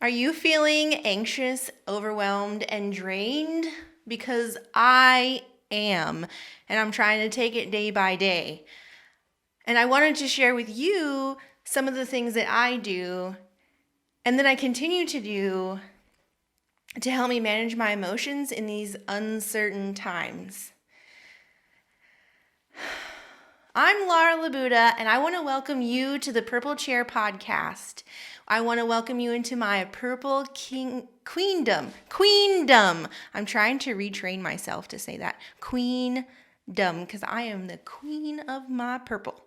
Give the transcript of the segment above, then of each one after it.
Are you feeling anxious, overwhelmed, and drained? Because I am, and I'm trying to take it day by day. And I wanted to share with you some of the things that I do and that I continue to do to help me manage my emotions in these uncertain times. I'm Laura Labuda, and I want to welcome you to the Purple Chair podcast. I want to welcome you into my purple queendom. I'm trying to retrain myself to say that. Queendom, because I am the queen of my purple.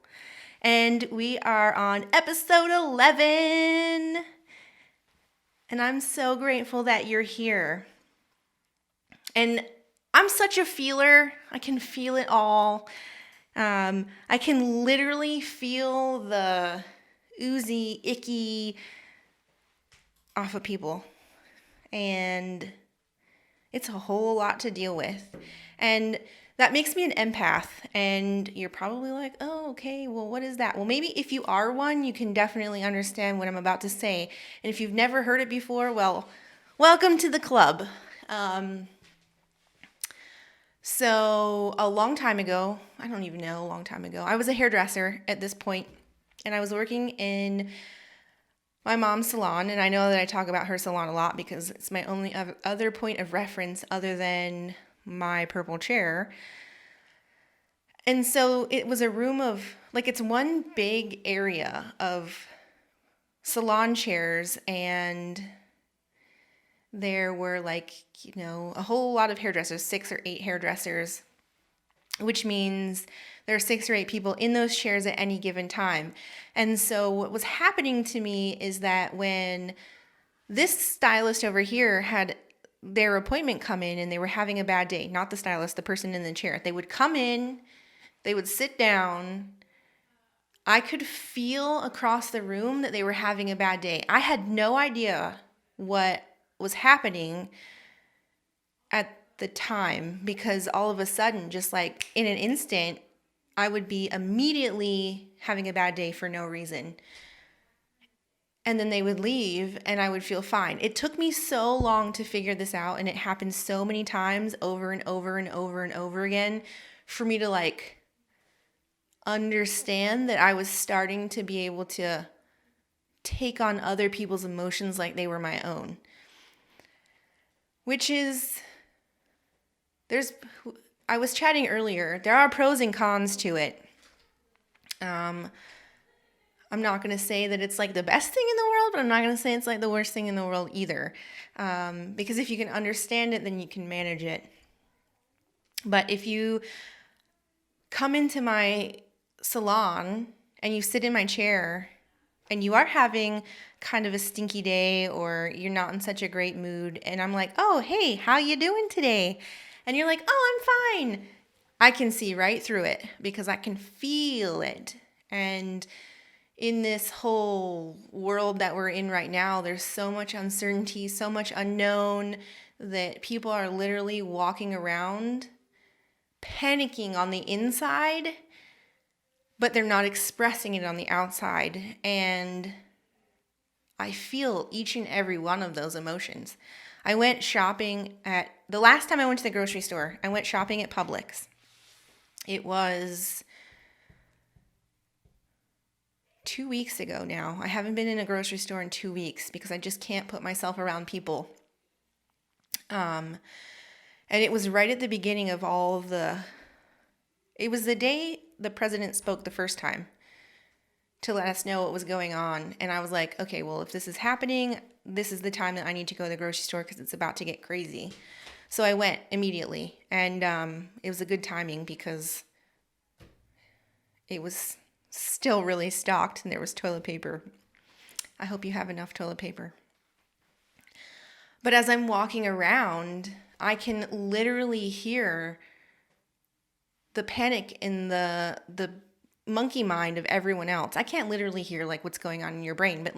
And we are on episode 11. And I'm so grateful that you're here. And I'm such a feeler. I can feel it all. I can literally feel the oozy, icky off of people. And it's a whole lot to deal with. And that makes me an empath. And you're probably like, oh, okay, well, what is that? Well, maybe if you are one, you can definitely understand what I'm about to say. And if you've never heard it before, well, welcome to the club. So a long time ago, I don't even know, a long time ago, I was a hairdresser at this point, and I was working in my mom's salon, and I know that I talk about her salon a lot because it's my only other point of reference other than my purple chair. And so it was a room of, it's one big area of salon chairs, and there were a whole lot of hairdressers, 6 or 8 hairdressers, which means there are 6 or 8 people in those chairs at any given time. And so what was happening to me is that when this stylist over here had their appointment come in and they were having a bad day, not the stylist, the person in the chair, they would come in, they would sit down. I could feel across the room that they were having a bad day. I had no idea what was happening at the time, because all of a sudden, just like in an instant, I would be immediately having a bad day for no reason. And then they would leave and I would feel fine. It took me so long to figure this out, and it happened so many times over and over and over and over again for me to understand that I was starting to be able to take on other people's emotions like they were my own. Which is, I was chatting earlier, there are pros and cons to it. I'm not going to say that it's the best thing in the world, but I'm not going to say it's the worst thing in the world either. Because if you can understand it, then you can manage it. But if you come into my salon and you sit in my chair and you are having kind of a stinky day, or you're not in such a great mood, and I'm like, oh, hey, how you doing today? And you're like, oh, I'm fine. I can see right through it because I can feel it. And in this whole world that we're in right now, there's so much uncertainty, so much unknown, that people are literally walking around panicking on the inside, but they're not expressing it on the outside. And I feel each and every one of those emotions. I went shopping the last time I went to the grocery store, I went shopping at Publix. It was 2 weeks ago now. I haven't been in a grocery store in 2 weeks because I just can't put myself around people. And it was right at the beginning of it was the day the president spoke the first time to let us know what was going on. And I was like, okay, well, if this is happening, this is the time that I need to go to the grocery store because it's about to get crazy. So I went immediately, and it was a good timing because it was still really stocked and there was toilet paper. I hope you have enough toilet paper. But as I'm walking around, I can literally hear the panic in the monkey mind of everyone else. I can't literally hear what's going on in your brain, but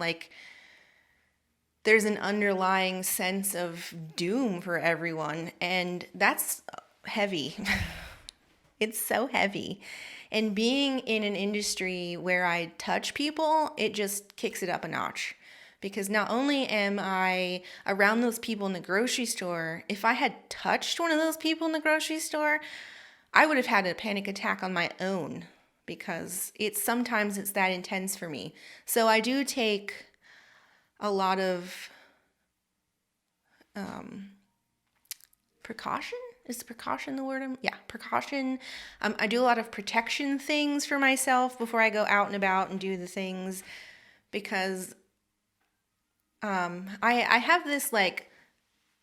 there's an underlying sense of doom for everyone, and that's heavy. It's so heavy. And being in an industry where I touch people, it just kicks it up a notch Because not only am I around those people in the grocery store, if I had touched one of those people in the grocery store, I would have had a panic attack on my own, because sometimes it's that intense for me. So I do take a lot of precaution. Is precaution the word? Yeah, precaution. I do a lot of protection things for myself before I go out and about and do the things, because I have this like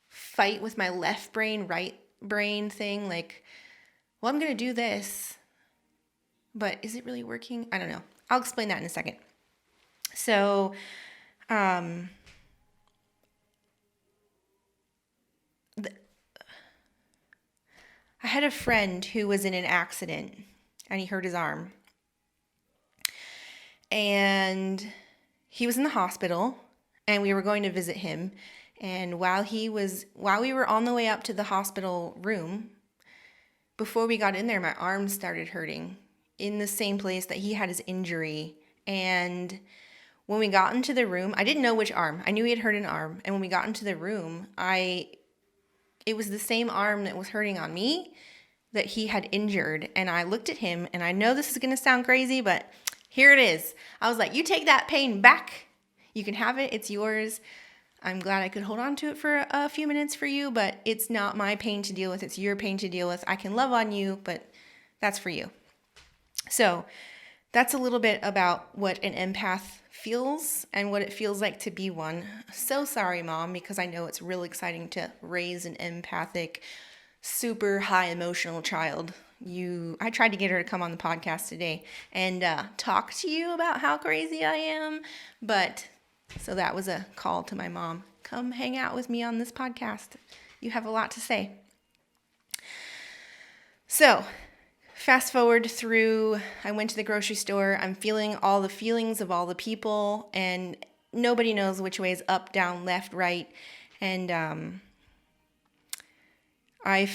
fight with my left brain, right brain thing. Like, well, I'm going to do this, but is it really working? I don't know. I'll explain that in a second. So, I had a friend who was in an accident and he hurt his arm. And he was in the hospital and we were going to visit him. And while we were on the way up to the hospital room, before we got in there, my arm started hurting in the same place that he had his injury. And when we got into the room, I didn't know which arm. I knew he had hurt an arm. And when we got into the room, it was the same arm that was hurting on me that he had injured. And I looked at him, and I know this is going to sound crazy, but here it is. I was like, you take that pain back. You can have it. It's yours. I'm glad I could hold on to it for a few minutes for you, but it's not my pain to deal with. It's your pain to deal with. I can love on you, but that's for you. So that's a little bit about what an empath feels and what it feels like to be one. So sorry, Mom, because I know it's really exciting to raise an empathic, super high emotional child. I tried to get her to come on the podcast today and talk to you about how crazy I am, but so that was a call to my mom. Come hang out with me on this podcast. You have a lot to say. So fast forward through, I went to the grocery store. I'm feeling all the feelings of all the people, and nobody knows which way is up, down, left, right. And I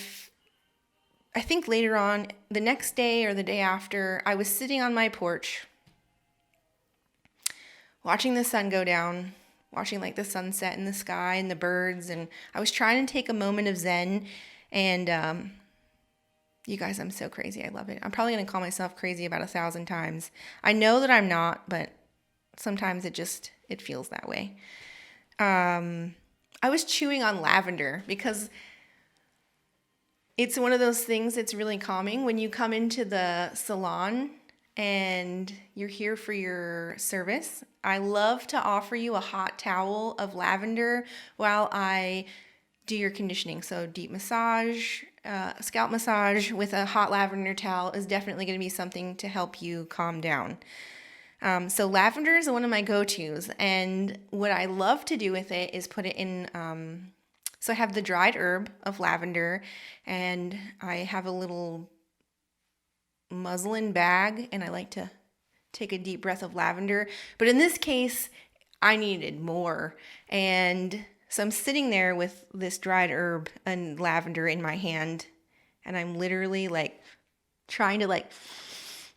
think later on, the next day or the day after, I was sitting on my porch watching the sun go down, watching like the sunset in the sky and the birds. And I was trying to take a moment of Zen. And you guys, I'm so crazy. I love it. I'm probably going to call myself crazy about 1,000 times. I know that I'm not, but sometimes it feels that way. I was chewing on lavender because it's one of those things that's really calming. When you come into the salon and you're here for your service, I love to offer you a hot towel of lavender while I do your conditioning. So deep massage, scalp massage with a hot lavender towel is definitely going to be something to help you calm down. So lavender is one of my go-tos, and what I love to do with it is put it in, so I have the dried herb of lavender, and I have a little muslin bag, and I like to take a deep breath of lavender. But in this case, I needed more. And so I'm sitting there with this dried herb and lavender in my hand, and I'm literally like trying to like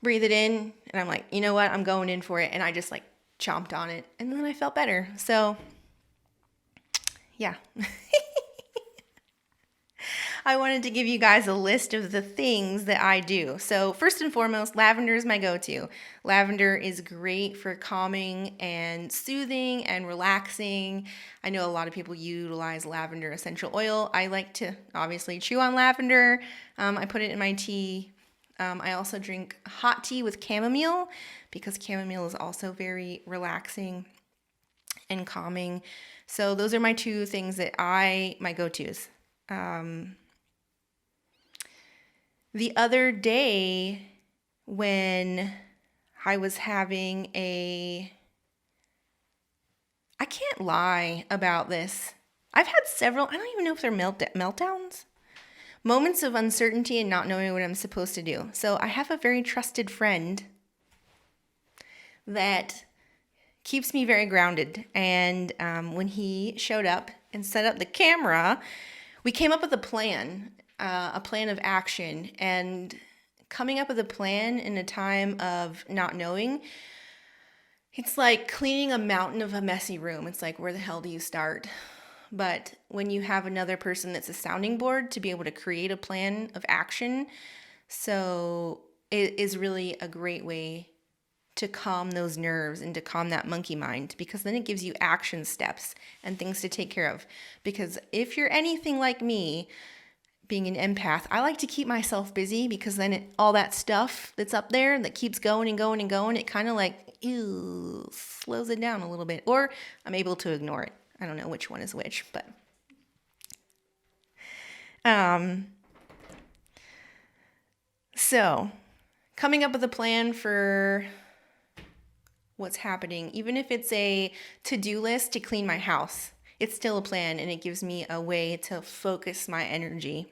breathe it in. And I'm like, you know what? I'm going in for it. And I just like chomped on it, and then I felt better. So yeah. I wanted to give you guys a list of the things that I do. So first and foremost, lavender is my go-to. Lavender is great for calming and soothing and relaxing. I know a lot of people utilize lavender essential oil. I like to obviously chew on lavender. I put it in my tea. I also drink hot tea with chamomile because chamomile is also very relaxing and calming. So those are my two things that my go-tos. The other day when I was having I can't lie about this. I've had several, I don't even know if they're meltdowns, moments of uncertainty and not knowing what I'm supposed to do. So I have a very trusted friend that keeps me very grounded. And when he showed up and set up the camera, we came up with a plan of action. And coming up with a plan in a time of not knowing It's like cleaning a mountain of a messy room. It's like, where the hell do you start? But when you have another person that's a sounding board to be able to create a plan of action, so it is really a great way to calm those nerves and to calm that monkey mind, because then it gives you action steps and things to take care of. Because if you're anything like me, being an empath, I like to keep myself busy, because then all that stuff that's up there that keeps going and going and going, it kind of like slows it down a little bit, or I'm able to ignore it. I don't know which one is which, but so coming up with a plan for what's happening, even if it's a to-do list to clean my house, it's still a plan, and it gives me a way to focus my energy.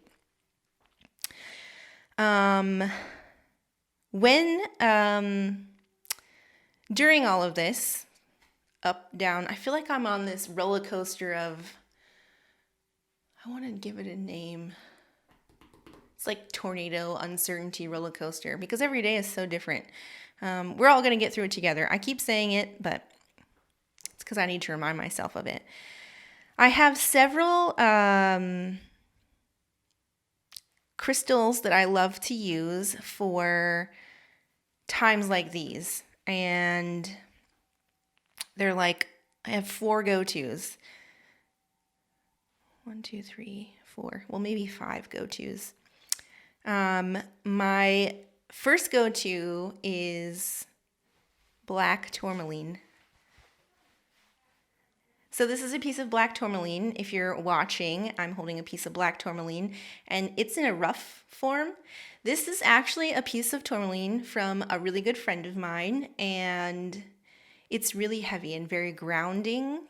During all of this, up, down, I feel like I'm on this roller coaster of, I want to give it a name. It's like tornado, uncertainty roller coaster, because every day is so different. We're all going to get through it together. I keep saying it, but it's because I need to remind myself of it. I have several crystals that I love to use for times like these. And they're like, I have 4 go-tos. 1, 2, 3, 4. Well, maybe 5 go-tos. My first go-to is black tourmaline. So this is a piece of black tourmaline. If you're watching, I'm holding a piece of black tourmaline, and it's in a rough form. This is actually a piece of tourmaline from a really good friend of mine, and it's really heavy and very grounding.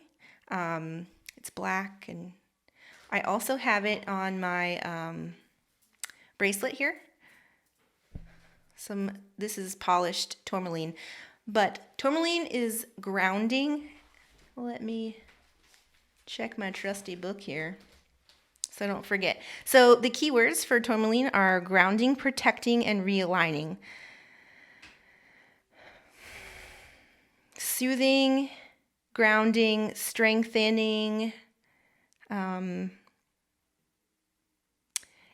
It's black, and I also have it on my bracelet here. This is polished tourmaline, but tourmaline is grounding. Let me check my trusty book here so I don't forget. So the keywords for tourmaline are grounding, protecting, and realigning. Soothing, grounding, strengthening.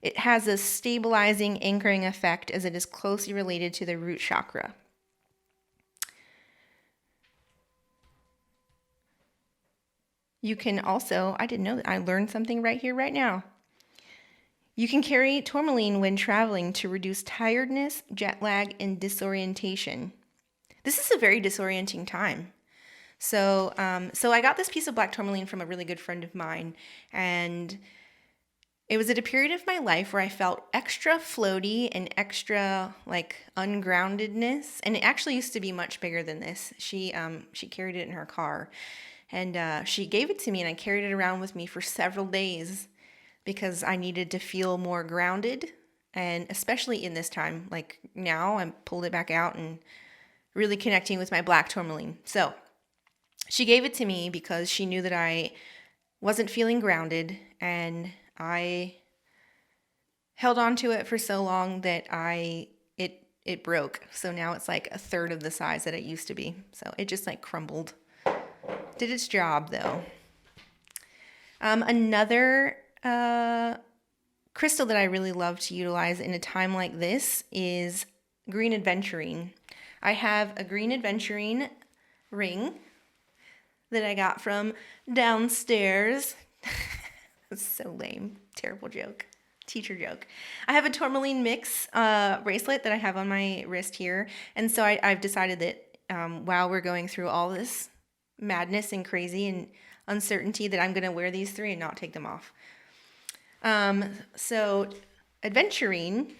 It has a stabilizing, anchoring effect, as it is closely related to the root chakra. You can also, I didn't know that, I learned something right here, right now. You can carry tourmaline when traveling to reduce tiredness, jet lag, and disorientation. This is a very disorienting time. So I got this piece of black tourmaline from a really good friend of mine, and it was at a period of my life where I felt extra floaty and extra like ungroundedness. And it actually used to be much bigger than this. She carried it in her car, and she gave it to me, and I carried it around with me for several days because I needed to feel more grounded. And especially in this time, like now, I pulled it back out and really connecting with my black tourmaline. So she gave it to me because she knew that I wasn't feeling grounded, and I held on to it for so long that it broke. So now it's like a third of the size that it used to be. So it just like crumbled. Did its job though. Another crystal that I really love to utilize in a time like this is green aventurine. I have a green aventurine ring that I got from downstairs. It's so lame. Terrible joke. Teacher joke. I have a tourmaline mix bracelet that I have on my wrist here. And so I've decided that while we're going through all this madness and crazy and uncertainty, that I'm going to wear these 3 and not take them off. So aventurine,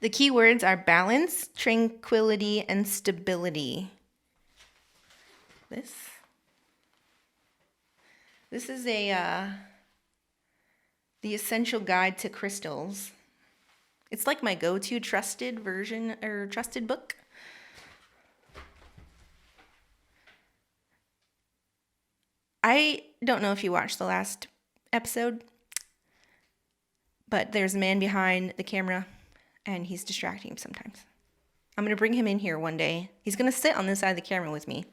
the keywords are balance, tranquility, and stability. This is the Essential Guide to Crystals. It's like my go-to trusted version or trusted book. I don't know if you watched the last episode, but there's a man behind the camera, and he's distracting sometimes. I'm going to bring him in here one day. He's going to sit on this side of the camera with me.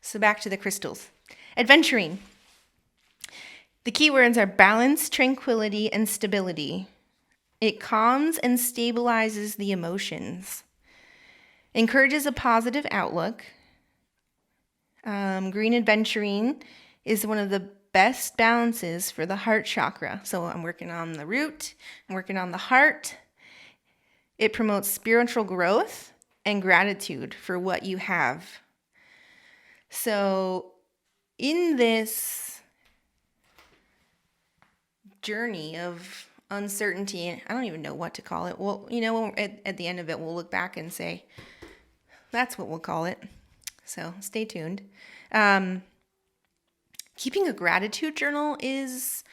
So back to the crystals. Adventuring. The keywords are balance, tranquility, and stability. It calms and stabilizes the emotions. Encourages a positive outlook. Green adventuring is one of the best balances for the heart chakra. So I'm working on the root, I'm working on the heart. It promotes spiritual growth and gratitude for what you have. So in this journey of uncertainty, I don't even know what to call it. Well, at the end of it, we'll look back and say, that's what we'll call it. So stay tuned. Keeping a gratitude journal is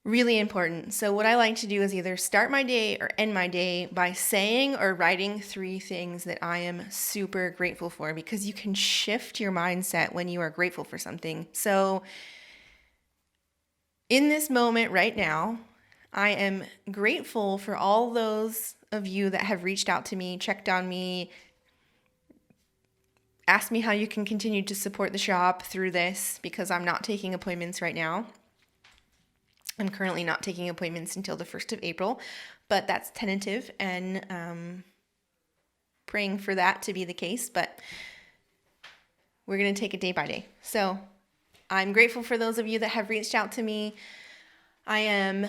really important. So what I like to do is either start my day or end my day by saying or writing 3 things that I am super grateful for, because you can shift your mindset when you are grateful for something. So in this moment right now, I am grateful for all those of you that have reached out to me, checked on me, asked me how you can continue to support the shop through this, because I'm not taking appointments right now. I'm currently not taking appointments until the 1st of April, but that's tentative, and praying for that to be the case, but we're going to take it day by day. So I'm grateful for those of you that have reached out to me. I am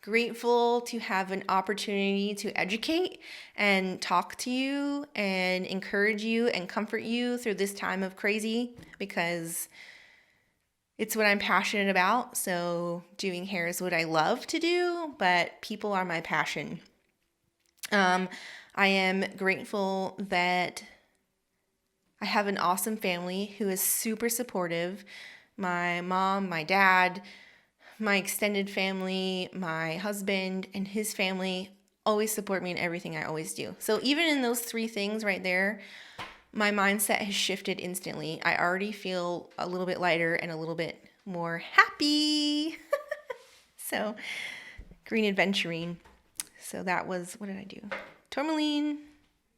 grateful to have an opportunity to educate and talk to you and encourage you and comfort you through this time of crazy, because it's what I'm passionate about. So doing hair is what I love to do, but people are my passion. I am grateful that I have an awesome family who is super supportive. My mom, my dad, my extended family, my husband, and his family always support me in everything I always do. So even in those 3 things right there, my mindset has shifted instantly. I already feel a little bit lighter and a little bit more happy. So, green adventuring. So that was, what did I do? Tourmaline,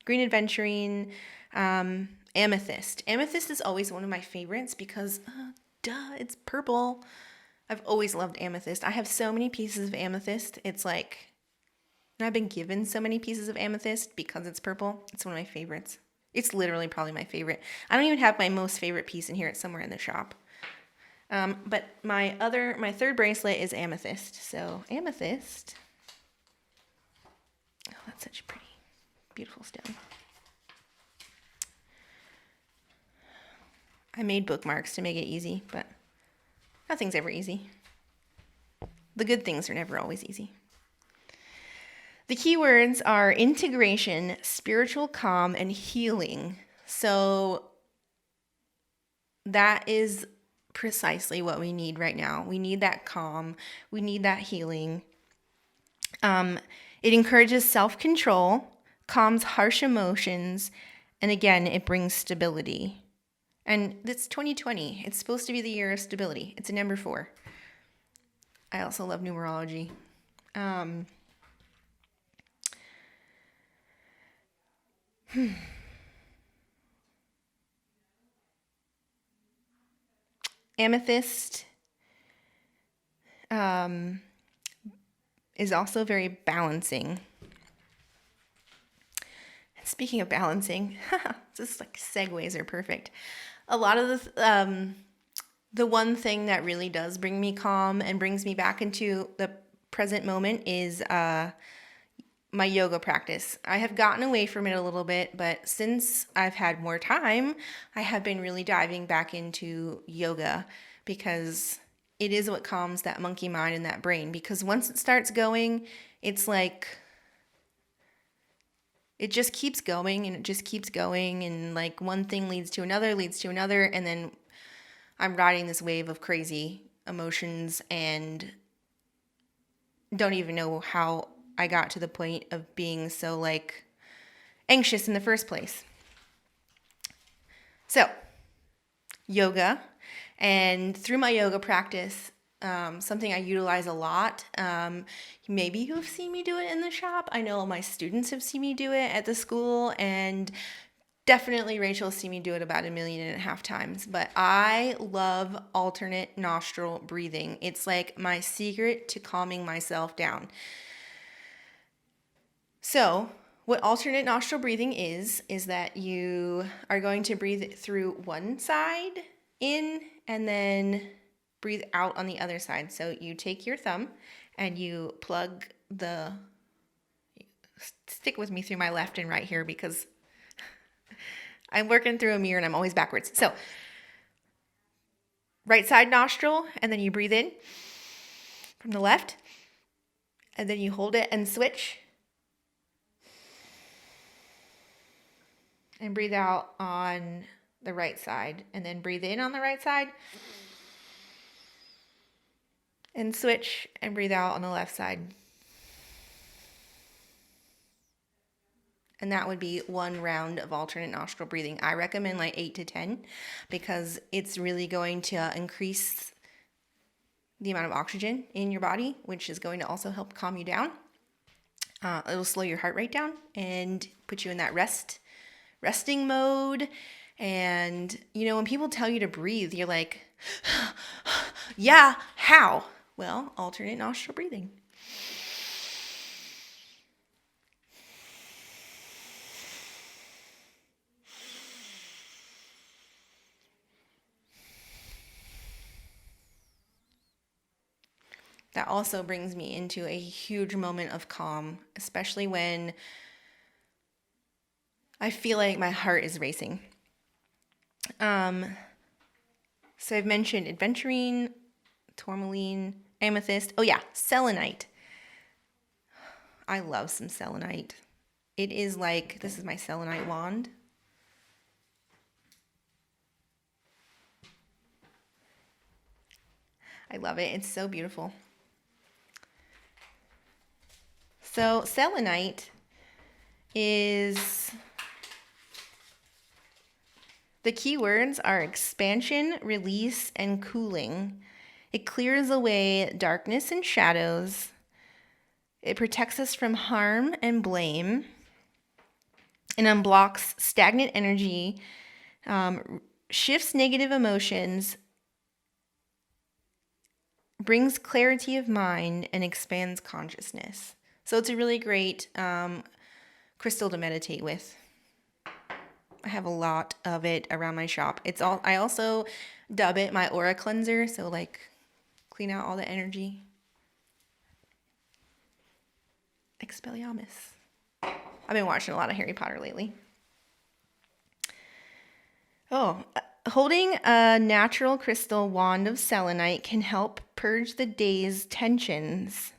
green adventuring, amethyst. Amethyst is always one of my favorites because, it's purple. I've always loved amethyst. I have so many pieces of amethyst. It's like, and I've been given so many pieces of amethyst because it's purple. It's one of my favorites. It's literally probably my favorite. I don't even have my most favorite piece in here. It's somewhere in the shop. But my 3rd bracelet is amethyst. So amethyst. Oh, that's such a pretty, beautiful stone. I made bookmarks to make it easy, but nothing's ever easy. The good things are never always easy. The keywords are integration, spiritual calm, and healing. So that is precisely what we need right now. We need that calm. We need that healing. It encourages self-control, calms harsh emotions, and again, it brings stability. And it's 2020. It's supposed to be the year of stability. It's a number 4. I also love numerology. Amethyst is also very balancing. Speaking of balancing, just like segues are perfect. A lot of the one thing that really does bring me calm and brings me back into the present moment is my yoga practice. I have gotten away from it a little bit, but since I've had more time, I have been really diving back into yoga, because it is what calms that monkey mind and that brain. Because once it starts going, it's like it just keeps going and it just keeps going, and like one thing leads to another, and then I'm riding this wave of crazy emotions and don't even know how I got to the point of being so like anxious in the first place. So, yoga, and through my yoga practice, something I utilize a lot. Maybe you have seen me do it in the shop. I know my students have seen me do it at the school, and definitely Rachel's seen me do it about 1.5 million times. But I love alternate nostril breathing. It's like my secret to calming myself down. So what alternate nostril breathing is that you are going to breathe through one side in and then breathe out on the other side. So you take your thumb and you plug stick with me through my left and right here because I'm working through a mirror and I'm always backwards. So right side nostril, and then you breathe in from the left, and then you hold it and switch. And breathe out on the right side, and then breathe in on the right side and switch and breathe out on the left side. And that would be one round of alternate nostril breathing. I recommend like 8 to 10 because it's really going to increase the amount of oxygen in your body, which is going to also help calm you down. It'll slow your heart rate down and put you in that resting mode. And, when people tell you to breathe, you're like, yeah, how? Well, alternate nostril breathing. That also brings me into a huge moment of calm, especially when I feel like my heart is racing. So I've mentioned aventurine, tourmaline, amethyst. Oh yeah, selenite. I love some selenite. It is like, this is my selenite wand. I love it. It's so beautiful. So selenite is, the keywords are expansion, release, and cooling. It clears away darkness and shadows. It protects us from harm and blame. It unblocks stagnant energy, shifts negative emotions, brings clarity of mind, and expands consciousness. So it's a really great crystal to meditate with. I have a lot of it around my shop. I also dub it my aura cleanser, so like clean out all the energy. Expelliarmus. I've been watching a lot of Harry Potter lately. Holding a natural crystal wand of selenite can help purge the day's tensions,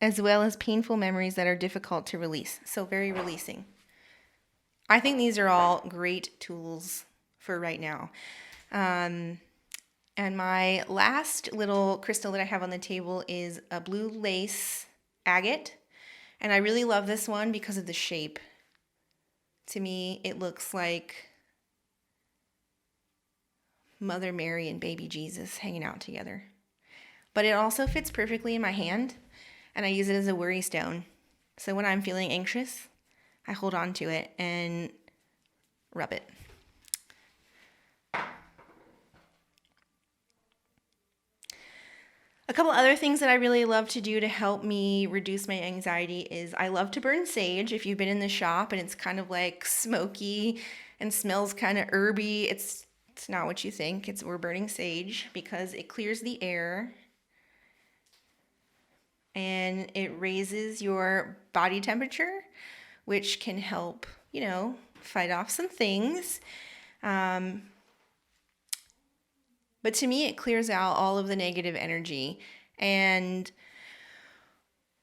as well as painful memories that are difficult to release. So very releasing. I think these are all great tools for right now. And my last little crystal that I have on the table is a blue lace agate. And I really love this one because of the shape. To me, it looks like Mother Mary and baby Jesus hanging out together. But it also fits perfectly in my hand, and I use it as a worry stone. So when I'm feeling anxious, I hold on to it and rub it. A couple other things that I really love to do to help me reduce my anxiety is I love to burn sage. If you've been in the shop and it's kind of like smoky and smells kind of herby, it's not what you think. We're burning sage because it clears the air and it raises your body temperature, which can help, fight off some things. But to me, it clears out all of the negative energy. And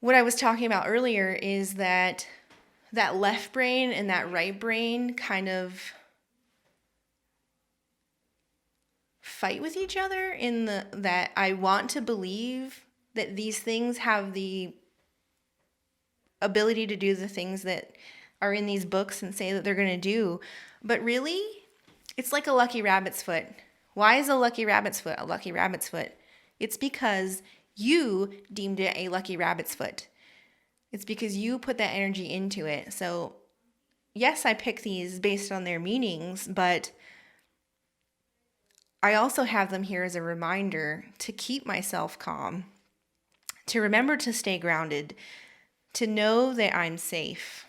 what I was talking about earlier is that left brain and that right brain kind of fight with each other in that I want to believe that these things have the ability to do the things that are in these books and say that they're going to do. But really, it's like a lucky rabbit's foot. Why is a lucky rabbit's foot a lucky rabbit's foot? It's because you deemed it a lucky rabbit's foot. It's because you put that energy into it. So, yes, I pick these based on their meanings, but I also have them here as a reminder to keep myself calm, to remember to stay grounded, to know that I'm safe.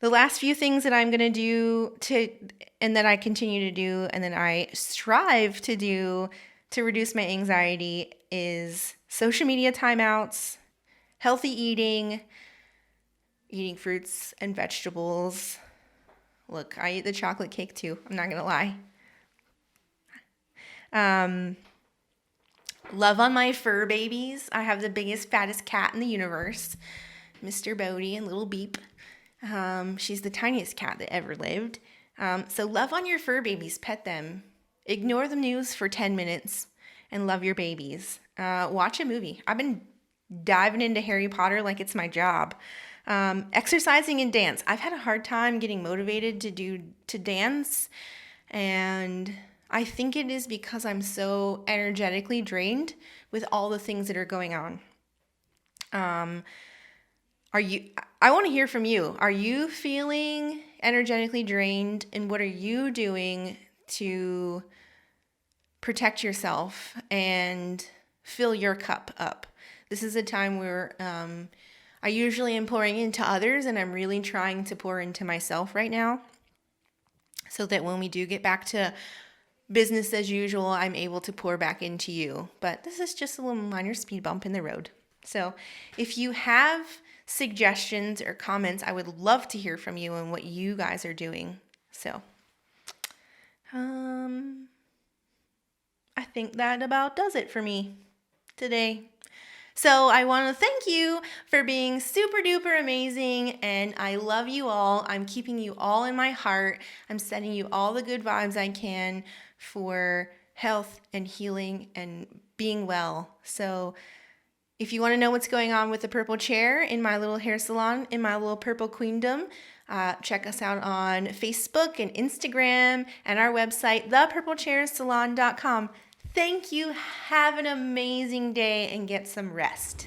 The last few things that I'm going to do and that I continue to do and that I strive to do to reduce my anxiety is social media timeouts, healthy eating fruits and vegetables. Look, I eat the chocolate cake too. I'm not going to lie. Love on my fur babies. I have the biggest, fattest cat in the universe, Mr. Bodie and little Beep. She's the tiniest cat that ever lived. So love on your fur babies. Pet them. Ignore the news for 10 minutes and love your babies. Watch a movie. I've been diving into Harry Potter like it's my job. Exercising and dance. I've had a hard time getting motivated to dance, and I think it is because I'm so energetically drained with all the things that are going on. I want to hear from you. Are you feeling energetically drained, and what are you doing to protect yourself and fill your cup up? This is a time where I usually am pouring into others, and I'm really trying to pour into myself right now so that when we do get back to business as usual, I'm able to pour back into you. But this is just a little minor speed bump in the road. So if you have suggestions or comments, I would love to hear from you and what you guys are doing. So I think that about does it for me today. So I want to thank you for being super duper amazing, and I love you all. I'm keeping you all in my heart. I'm sending you all the good vibes I can for health and healing and being well. So if you want to know what's going on with the purple chair in my little hair salon, in my little purple queendom, check us out on Facebook and Instagram and our website, thepurplechairsalon.com. Thank you. Have an amazing day and get some rest.